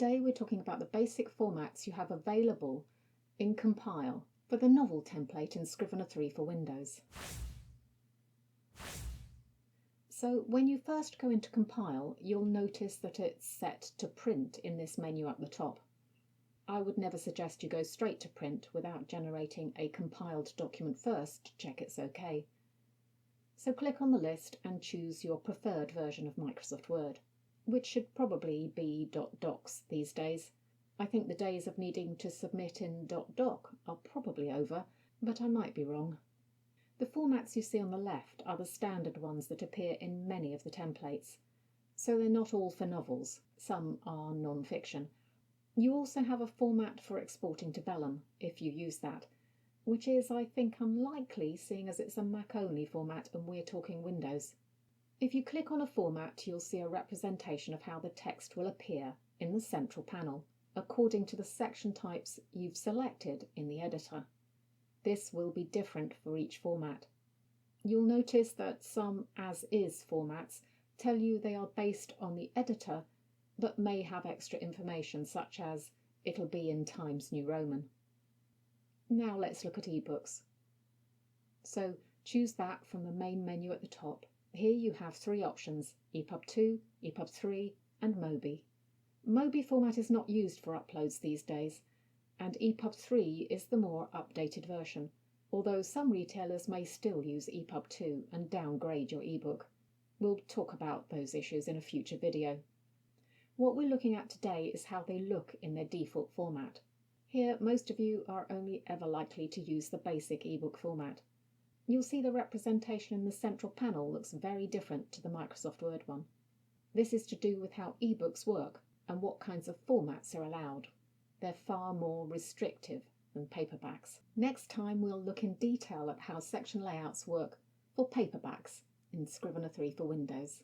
Today we're talking about the basic formats you have available in Compile for the novel template in Scrivener 3 for Windows. So when you first go into Compile, you'll notice that it's set to print in this menu at the top. I would never suggest you go straight to print without generating a compiled document first to check it's okay. So click on the list and choose your preferred version of Microsoft Word, which should probably be .docs these days. I think the days of needing to submit in .doc are probably over, but I might be wrong. The formats you see on the left are the standard ones that appear in many of the templates, so they're not all for novels, some are non-fiction. You also have a format for exporting to Vellum, if you use that, which is, I think, unlikely seeing as it's a Mac-only format and we're talking Windows. If you click on a format, you'll see a representation of how the text will appear in the central panel, according to the section types you've selected in the editor. This will be different for each format. You'll notice that some as-is formats tell you they are based on the editor, but may have extra information such as it'll be in Times New Roman. Now let's look at ebooks. So choose that from the main menu at the top. Here you have three options: EPUB 2, EPUB 3 and Mobi. Mobi format is not used for uploads these days, and EPUB 3 is the more updated version, although some retailers may still use EPUB 2 and downgrade your ebook. We'll talk about those issues in a future video. What we're looking at today is how they look in their default format. Here, most of you are only ever likely to use the basic ebook format. You'll see the representation in the central panel looks very different to the Microsoft Word one. This is to do with how ebooks work and what kinds of formats are allowed. They're far more restrictive than paperbacks. Next time we'll look in detail at how section layouts work for paperbacks in Scrivener 3 for Windows.